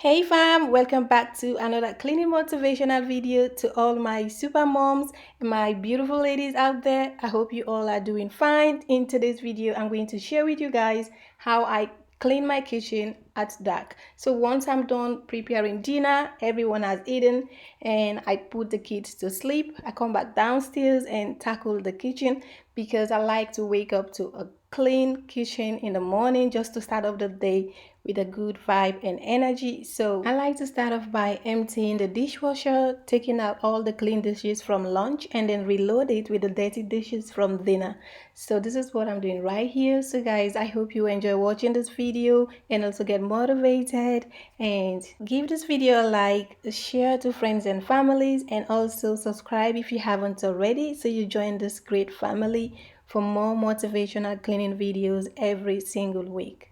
Hey fam, welcome back to another cleaning motivational video. To all my super moms, my beautiful ladies out there, I hope you all are doing fine. In today's video, I'm going to share with you guys how I clean my kitchen at dark. So once I'm done preparing dinner, everyone has eaten, and I put the kids to sleep, I come back downstairs and tackle the kitchen because I like to wake up to a clean kitchen in the morning just to start off the day with a good vibe and energy. So I like to start off by emptying the dishwasher, taking out all the clean dishes from lunch, and then reload it with the dirty dishes from dinner. So this is what I'm doing right here. So guys, I hope you enjoy watching this video and also get motivated, and give this video a like, share to friends and families, and also subscribe if you haven't already so you join this great family for more motivational cleaning videos every single week.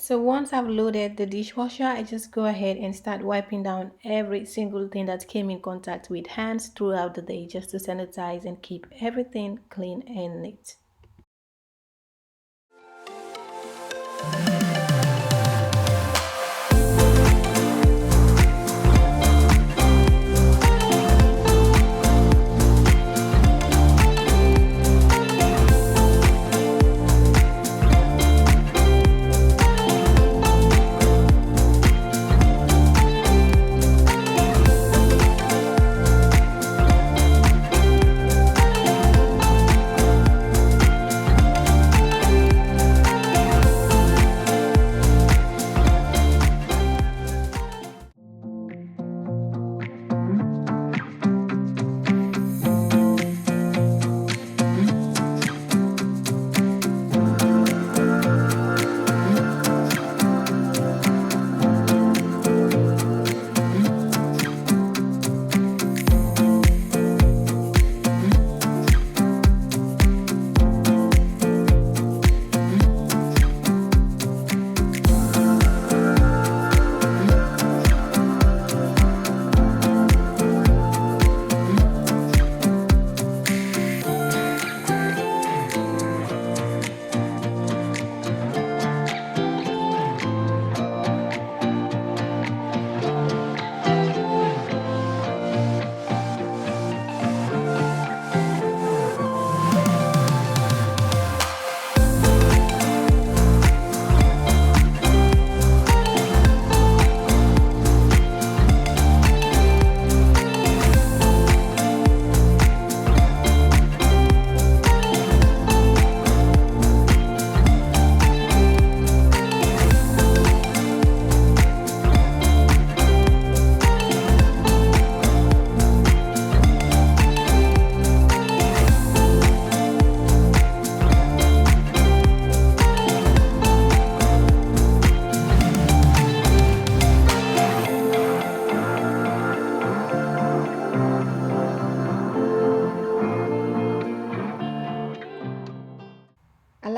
So once I've loaded the dishwasher, I just go ahead and start wiping down every single thing that came in contact with hands throughout the day, just to sanitize and keep everything clean and neat.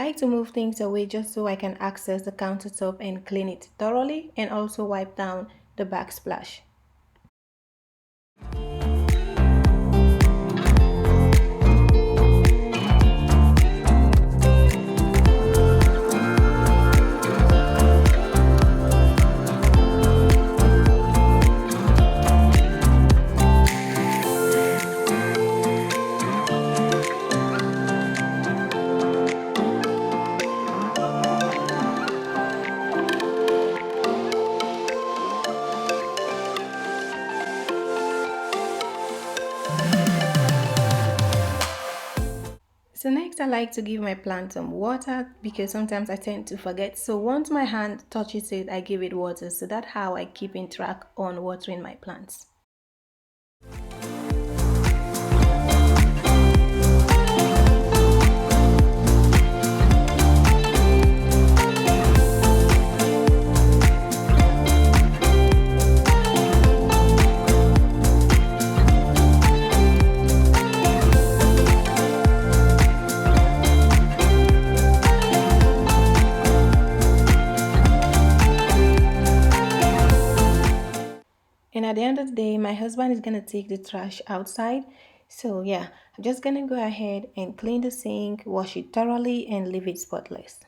like to move things away just so I can access the countertop and clean it thoroughly and also wipe down the backsplash. So next I like to give my plant some water because sometimes I tend to forget. So once my hand touches it, I give it water. So that's how I keep in track on watering my plants. And at the end of the day, my husband is going to take the trash outside. So yeah, I'm just going to go ahead and clean the sink, wash it thoroughly and leave it spotless.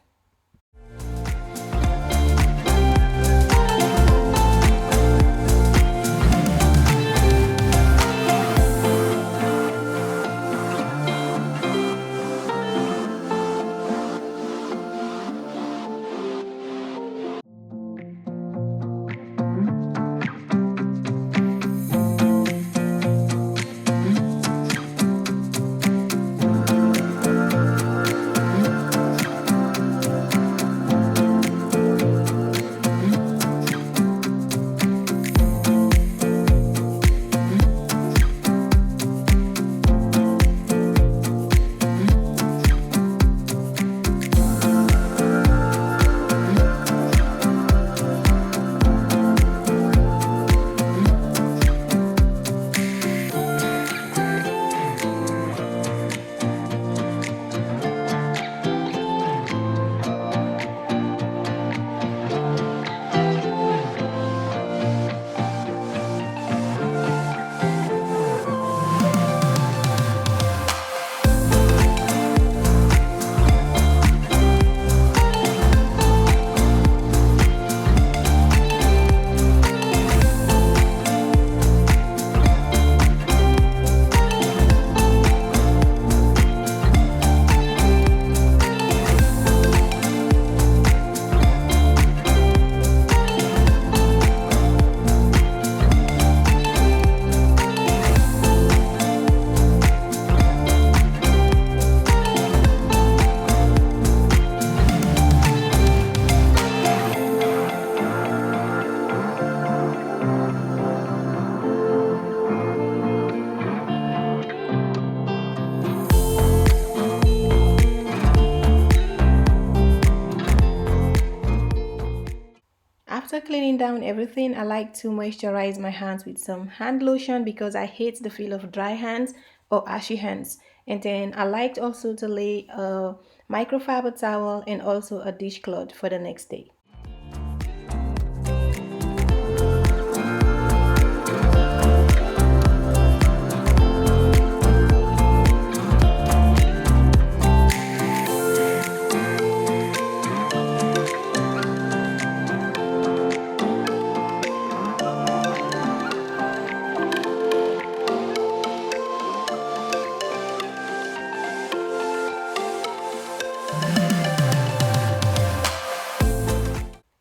After cleaning down everything, I like to moisturize my hands with some hand lotion because I hate the feel of dry hands or ashy hands. And then I liked also to lay a microfiber towel and also a dishcloth for the next day.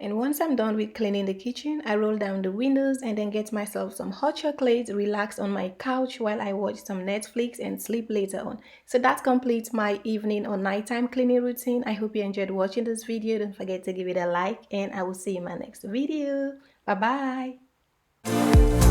And once I'm done with cleaning the kitchen, I roll down the windows and then get myself some hot chocolate, relax on my couch while I watch some Netflix and sleep later on. So that completes my evening or nighttime cleaning routine. I hope you enjoyed watching this video. Don't forget to give it a like and I will see you in my next video. Bye bye.